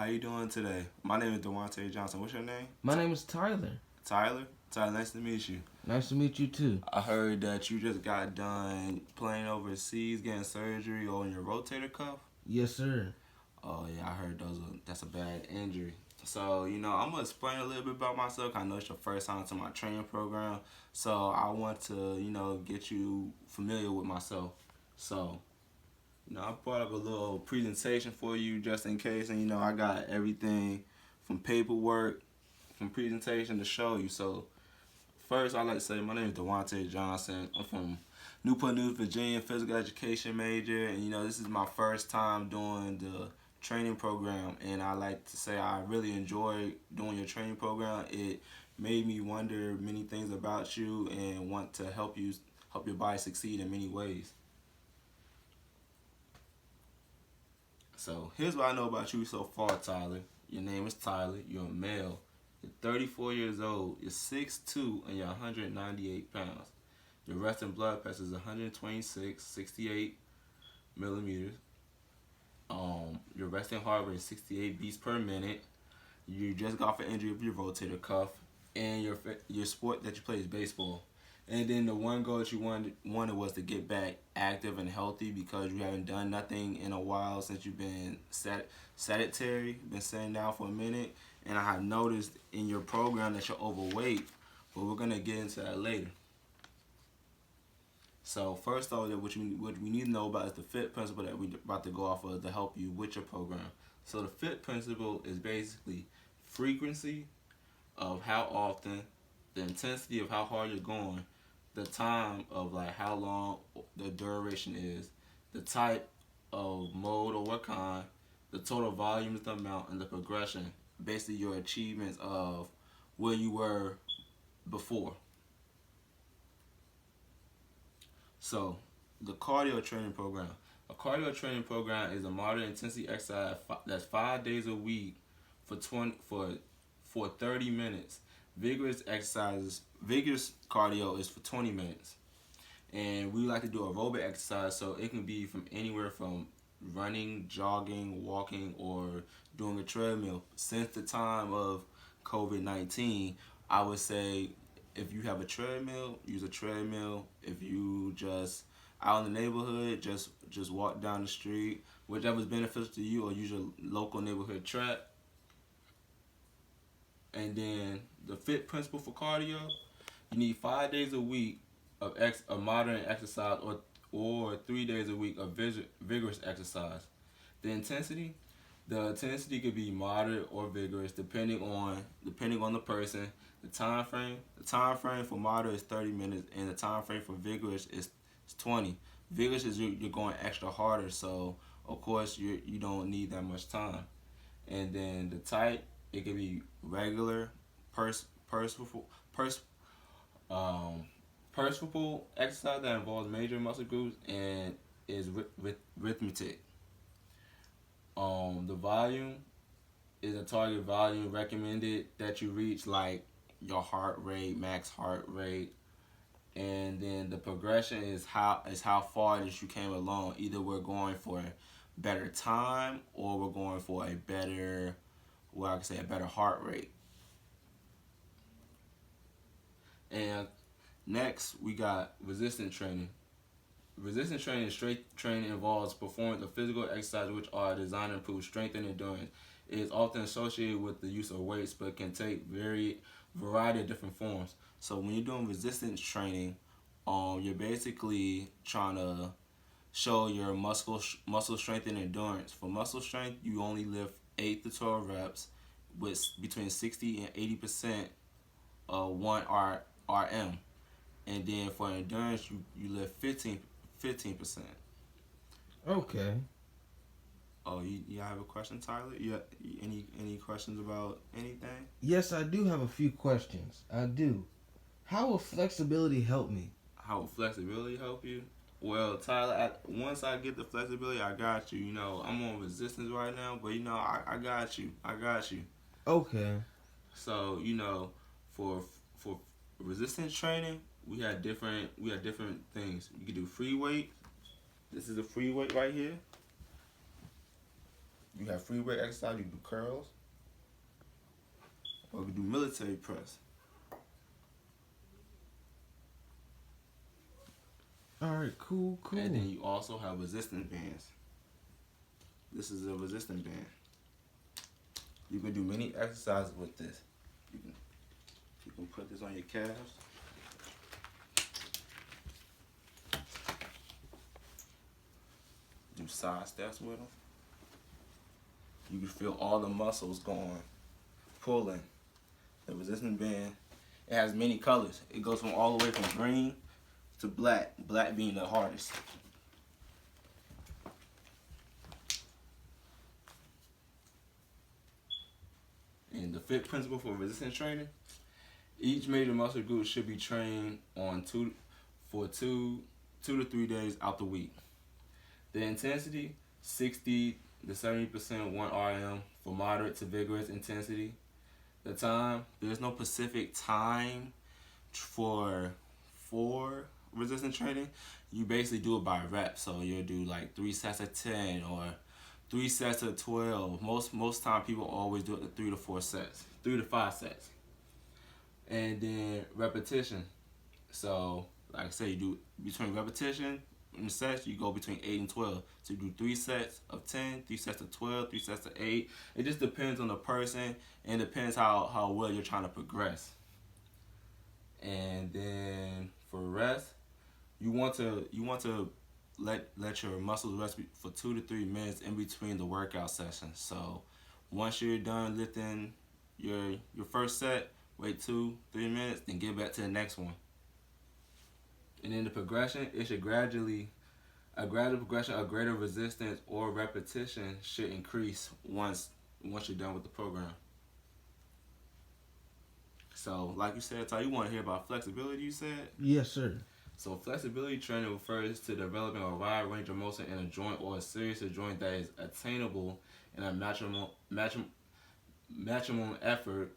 How you doing today? My name is Devontae Johnson. What's your name? My name is Tyler. Tyler? Tyler, nice to meet you. Nice to meet you too. I heard that you just got done playing overseas, getting surgery on your rotator cuff. Yes, sir. Oh yeah, I heard that's a bad injury. So, I'm gonna explain a little bit about myself. I know it's your first time to my training program. So I want to, get you familiar with myself. So, I brought up a little presentation for you just in case, and I got everything from paperwork, from presentation to show you. So first, I'd like to say my name is Devontae Johnson. I'm from Newport News, Virginia, physical education major, and this is my first time doing the training program, and I like to say I really enjoy doing your training program. It made me wonder many things about you and want to help your body succeed in many ways. So here's what I know about you so far, Tyler. Your name is Tyler. You're a male. You're 34 years old. You're 6'2", and you're 198 pounds. Your resting blood pressure is 126/68 millimeters. Your resting heart rate is 68 beats per minute. You just got off an injury of your rotator cuff, and your sport that you play is baseball. And then the one goal that you wanted was to get back active and healthy because you haven't done nothing in a while since you've been sedentary, been sitting down for a minute. And I have noticed in your program that you're overweight, but we're gonna get into that later. So first off, what we need to know about is the FIT principle that we're about to go off of to help you with your program. So the FIT principle is basically frequency of how often, the intensity of how hard you're going, the time of like how long the duration is, the type of mode or what kind, the total volume is the amount, and the progression, basically your achievements of where you were before. So the cardio training program. A cardio training program is a moderate intensity exercise that's 5 days a week for 30 minutes. Vigorous cardio is for 20 minutes. And we like to do aerobic exercise, so it can be from anywhere from running, jogging, walking, or doing a treadmill. Since the time of COVID-19, I would say if you have a treadmill, use a treadmill. If you just out in the neighborhood, just walk down the street, whichever's beneficial to you, or use your local neighborhood track. And then the FIT principle for cardio, you need 5 days a week of moderate exercise, or 3 days a week of vigorous exercise. The intensity could be moderate or vigorous depending on the person. The time frame for moderate is 30 minutes, and the time frame for vigorous is 20. Vigorous is you're going extra harder, so of course you don't need that much time. And then the type, it could be regular, purposeful exercise that involves major muscle groups and is rhythmic. The volume is a target volume recommended that you reach, like your heart rate, max heart rate. And then the progression is how far that you came along. Either we're going for a better time, or we're going for a better, a better heart rate. And next, we got resistance training. Resistance training is strength training involves performing a physical exercise which are designed to improve strength and endurance. It is often associated with the use of weights, but can take variety of different forms. So when you're doing resistance training, you're basically trying to show your muscle strength and endurance. For muscle strength, you only lift 8 to 12 reps with between 60 and 80% of 1 RM. And then for endurance, you lift 15%. Okay. Oh, you have a question, Tyler? Any questions about anything? Yes, I do have a few questions. I do. How will flexibility help me? How will flexibility help you? Well, Tyler, once I get the flexibility, I got you. I'm on resistance right now, but I got you. I got you. Okay. So, for resistance training, we have different things. You can do free weight. This is a free weight right here. You have free weight exercise. You do curls, or we do military press. All right, cool. And then you also have resistance bands. This is a resistance band. You can do many exercises with this. You can put this on your calves. Do side steps with them. You can feel all the muscles going, pulling. The resistance band, it has many colors. It goes from all the way from green to black, black being the hardest. And the fit principle for resistance training, each major muscle group should be trained on two to 3 days out the week. The intensity, 60 to 70% 1 RM for moderate to vigorous intensity. The time, there's no specific time for resistance training. You basically do it by reps. So you'll do like 3 sets of 10 or 3 sets of 12. Most time people always do it to 3 to 4 sets, 3 to 5 sets. And then repetition. So like I say, you do between repetition in the sets, you go between 8 and 12. So you do 3 sets of 10, 3 sets of 12, 3 sets of 8. It just depends on the person and depends how well you're trying to progress. And then for rest, you want to let your muscles rest for 2 to 3 minutes in between the workout sessions. So once you're done lifting your first set, wait 2-3 minutes, then get back to the next one. And then the progression, it should a gradual progression of greater resistance or repetition should increase once you're done with the program. So, like you said, Ty, you want to hear about flexibility, you said? Yes, sir. So, flexibility training refers to developing a wide range of motion in a joint or a series of joints that is attainable in a maximum effort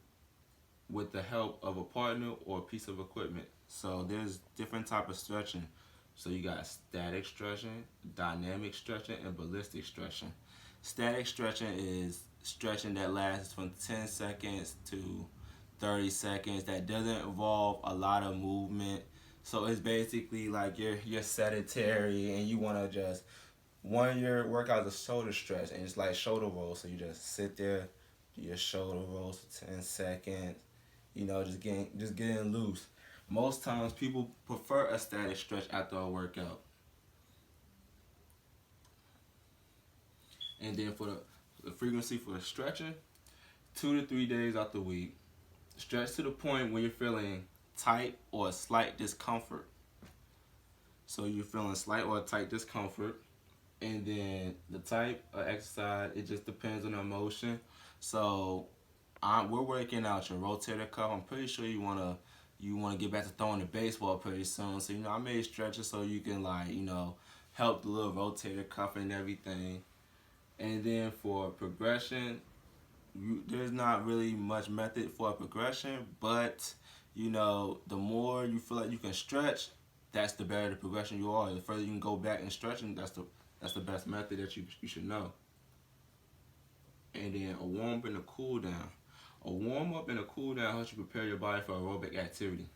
with the help of a partner or a piece of equipment. So there's different type of stretching. So you got static stretching, dynamic stretching, and ballistic stretching. Static stretching is stretching that lasts from 10 seconds to 30 seconds that doesn't involve a lot of movement. So it's basically like you're sedentary and you want to just, one of your workouts is shoulder stretch and it's like shoulder rolls. So you just sit there, do your shoulder rolls for 10 seconds, just getting loose. Most times people prefer a static stretch after a workout. And then for the frequency for the stretching, 2 to 3 days out the week. Stretch to the point when you're feeling tight or slight discomfort. So you're feeling slight or tight discomfort. And then the type of exercise, it just depends on the emotion. So we're working out your rotator cuff. I'm pretty sure you wanna get back to throwing the baseball pretty soon. So I made stretches so you can help the little rotator cuff and everything. And then for progression, there's not really much method for a progression, but the more you feel like you can stretch, that's the better the progression you are. The further you can go back in stretching, that's the best method that you should know. And then a warm up and a cool down. A warm up and a cool down helps you prepare your body for aerobic activity.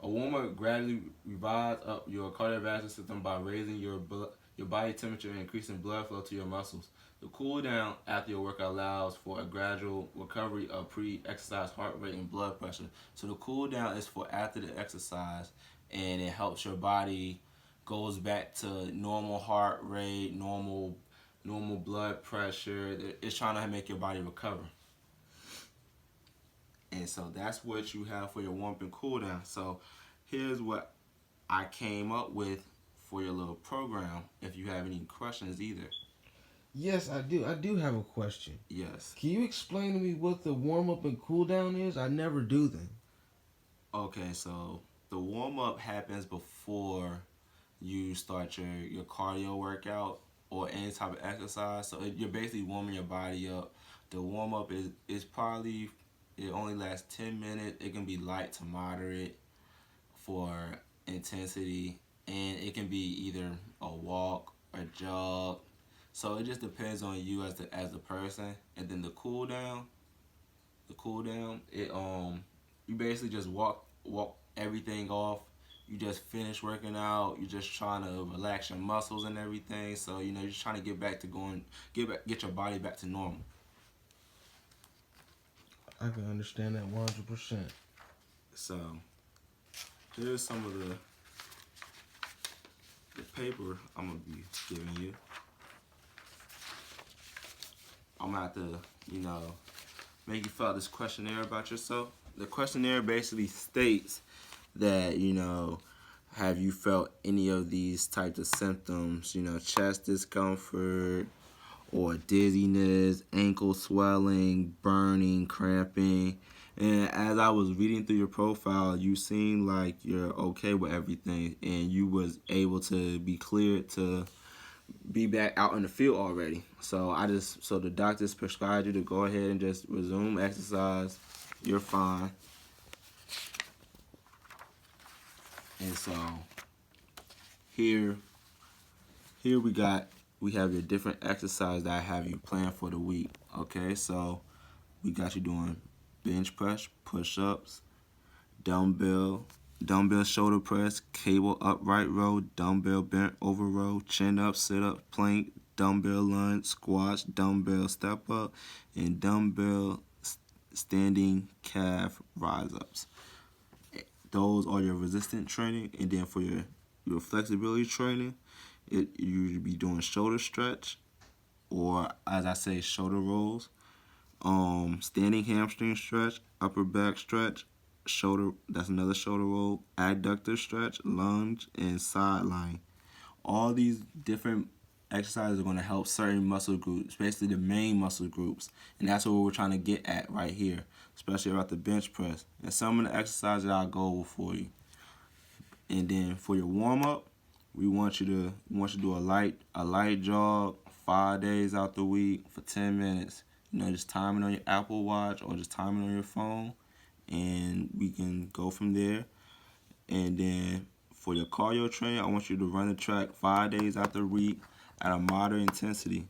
A warm up gradually revives up your cardiovascular system by raising your body temperature and increasing blood flow to your muscles. The cool down after your workout allows for a gradual recovery of pre-exercise heart rate and blood pressure. So the cool down is for after the exercise, and it helps your body goes back to normal heart rate, normal blood pressure. It's trying to make your body recover. And so that's what you have for your warm up and cool down. So here's what I came up with for your little program. If you have any questions either. Yes, I do. I do have a question. Yes. Can you explain to me what the warm up and cool down is? I never do them. Okay, so the warm up happens before you start your cardio workout or any type of exercise. So you're basically warming your body up. The warm up is probably, it only lasts 10 minutes. It can be light to moderate for intensity, and it can be either a walk, a jog. So it just depends on you as the person. And then the cool down, it you basically just walk everything off. You just finish working out. You're just trying to relax your muscles and everything. So you know you're just trying to get back to going, get your body back to normal. I can understand that 100%. So here's some of the paper I'm gonna be giving you. I'm gonna have to, you know, make you fill out this questionnaire about yourself. The questionnaire basically states that, you know, have you felt any of these types of symptoms, you know, chest discomfort or dizziness, ankle swelling, burning, cramping. And as I was reading through your profile, you seem like you're okay with everything and you was able to be cleared to be back out in the field already. So the doctors prescribed you to go ahead and just resume exercise. You're fine. And so here here we have your different exercise that I have you planned for the week. Okay, so we got you doing bench press, push ups, dumbbell, dumbbell shoulder press, cable upright row, dumbbell bent over row, chin up, sit up, plank, dumbbell lunge, squats, dumbbell step up, and dumbbell standing calf rise ups. Those are your resistance training, and then for your flexibility training, you should be doing shoulder stretch, or as I say, shoulder rolls, standing hamstring stretch, upper back stretch, shoulder, that's another shoulder roll, adductor stretch, lunge, and sideline. All these different exercises are going to help certain muscle groups, especially the main muscle groups, and that's what we're trying to get at right here, especially about the bench press. And some of the exercises that I'll go over for you. And then for your warm up, we want you to do a light jog 5 days out the week for 10 minutes. You know, just time it on your Apple Watch or just time it on your phone, and we can go from there. And then for your cardio training, I want you to run the track 5 days out the week at a moderate intensity.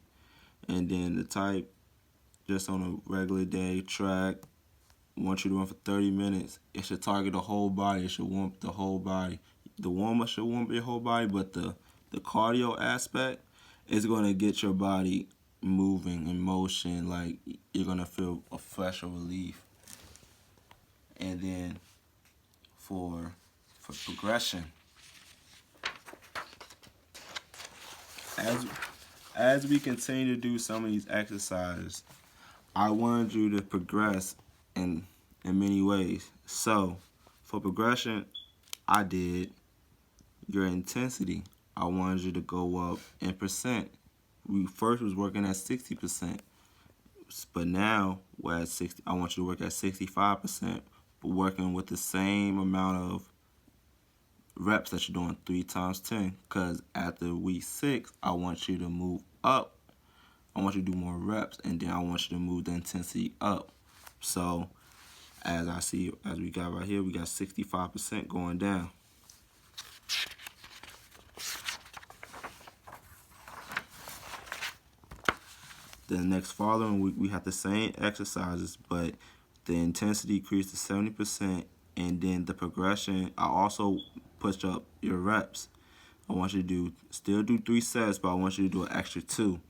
And then the type, just on a regular day track, I want you to run for 30 minutes. It should target the whole body. It should warm up the whole body. The warm up should warm up your whole body, but the cardio aspect is going to get your body moving in motion. Like, you're going to feel a fresh relief. And then for progression, as we continue to do some of these exercises, I wanted you to progress in many ways. So for progression, I did your intensity. I wanted you to go up in percent. We first was working at 60%, but now we're at 60. I want you to work at 65%, but working with the same amount of reps that you're doing 3 times 10. Because after week 6, I want you to move up. I want you to do more reps, and then I want you to move the intensity up. So as we got right here, we got 65% going down. The next following week, we have the same exercises, but the intensity increased to 70%, and then the progression, I also push up your reps. I want you to still do 3 sets, but I want you to do an extra 2.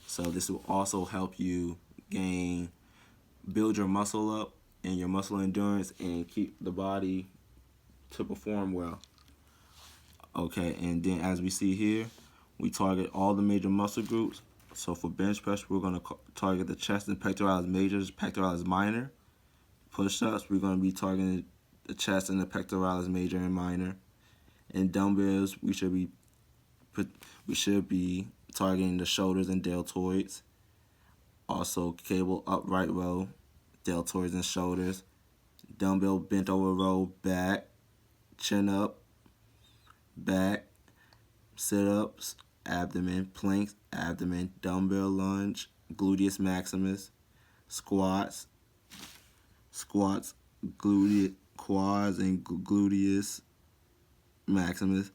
So this will also help you build your muscle up and your muscle endurance and keep the body to perform well. Okay, and then as we see here, we target all the major muscle groups. So for bench press, we're going to target the chest and pectoralis majors, pectoralis minor. Push-ups, we're going to be targeting the chest and the pectoralis major and minor. And dumbbells, we should be targeting the shoulders and deltoids. Also, cable upright row, deltoids and shoulders. Dumbbell bent over row, back, chin up, back, sit-ups, abdomen, planks, abdomen, dumbbell lunge, gluteus maximus, squats, quads and gluteus maximus,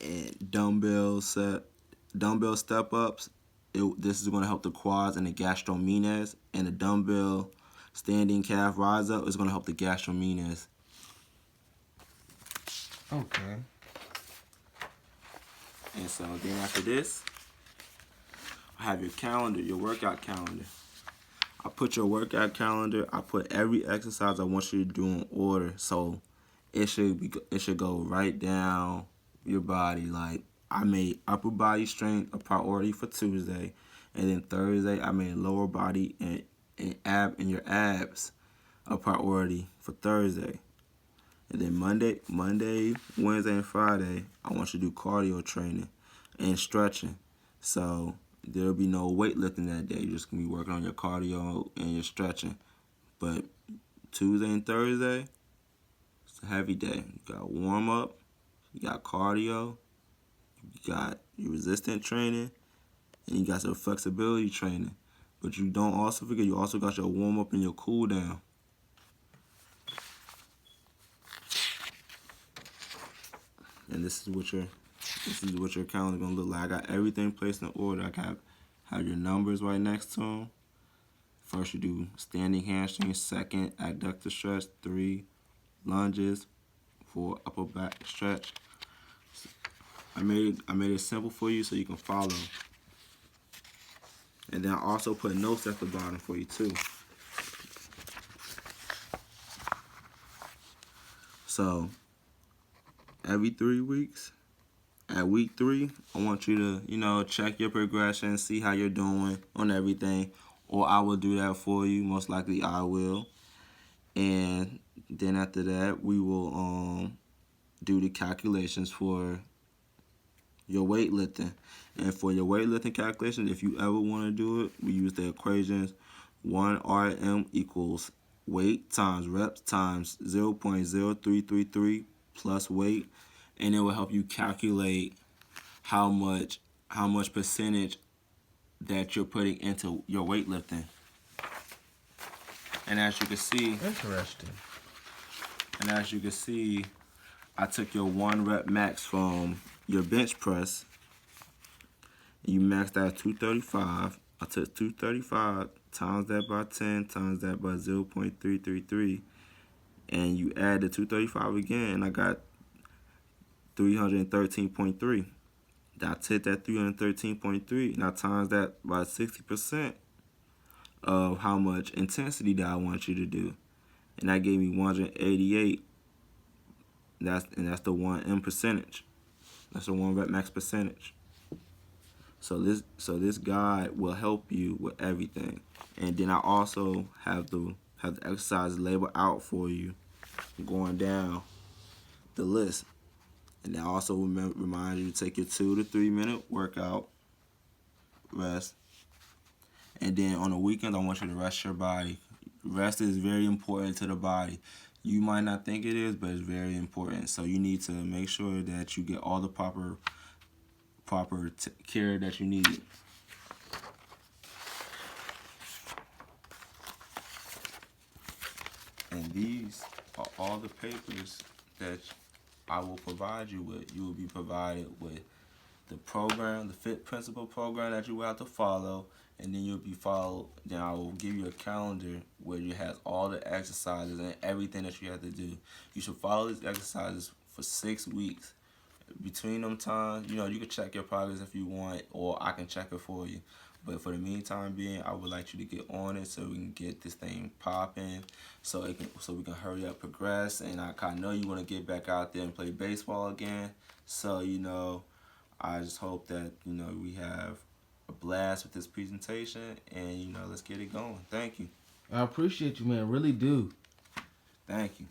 and dumbbell step ups, This is going to help the quads and the gastrocnemius, and the dumbbell standing calf rise up is going to help the gastrocnemius. Okay. And so then after this, I have your calendar, your workout calendar. I put your workout calendar. I put every exercise I want you to do in order, so it should go right down your body. Like, I made upper body strength a priority for Tuesday, and then Thursday I made lower body and your abs a priority for Thursday. And then Monday, Wednesday, and Friday, I want you to do cardio training and stretching. So there'll be no weightlifting that day. You're just gonna be working on your cardio and your stretching. But Tuesday and Thursday, it's a heavy day. You got warm up, you got cardio, you got your resistance training, and you got some flexibility training. But you don't also forget, you also got your warm up and your cool down. And this is what your calendar gonna look like. I got everything placed in order. I have your numbers right next to them. First you do standing hamstring, second adductor stretch, 3 lunges, 4 upper back stretch. I made it simple for you so you can follow. And then I also put notes at the bottom for you too. So every 3 weeks, at week 3, I want you to, check your progression, see how you're doing on everything. Or I will do that for you. Most likely I will. And then after that, we will do the calculations for your weightlifting. And for your weightlifting calculation, if you ever want to do it, we use the equations 1 RM equals weight times reps times 0.0333 plus weight, and it will help you calculate how much percentage that you're putting into your weightlifting. And as you can see, Interesting. I took your 1 rep max from your bench press. You maxed out 235. I took 235 times that by 10 times that by 0.333, and you add the 235 again, and I got 313.3. I took that 313.3, and I times that by 60% of how much intensity that I want you to do, and that gave me 188. That's the 1M percentage. That's the 1 rep max percentage. So this guide will help you with everything. And then I also have the exercise labeled out for you going down the list. And I also remind you to take your 2 to 3 minute workout rest. And then on the weekends, I want you to rest your body. Rest is very important to the body. You might not think it is, but it's very important. So you need to make sure that you get all the proper care that you need. And these are all the papers that I will provide you with. You will be provided with the program, the Fit Principle program that you will have to follow, and then you'll be followed. Then I will give you a calendar where you have all the exercises and everything that you have to do. You should follow these exercises for 6 weeks. Between them times, you can check your progress if you want, or I can check it for you. But for the meantime being, I would like you to get on it so we can get this thing popping, so we can hurry up, progress. And I know you want to get back out there and play baseball again. So I just hope that we have a blast with this presentation, and let's get it going. Thank you. I appreciate you, man. Really do. Thank you.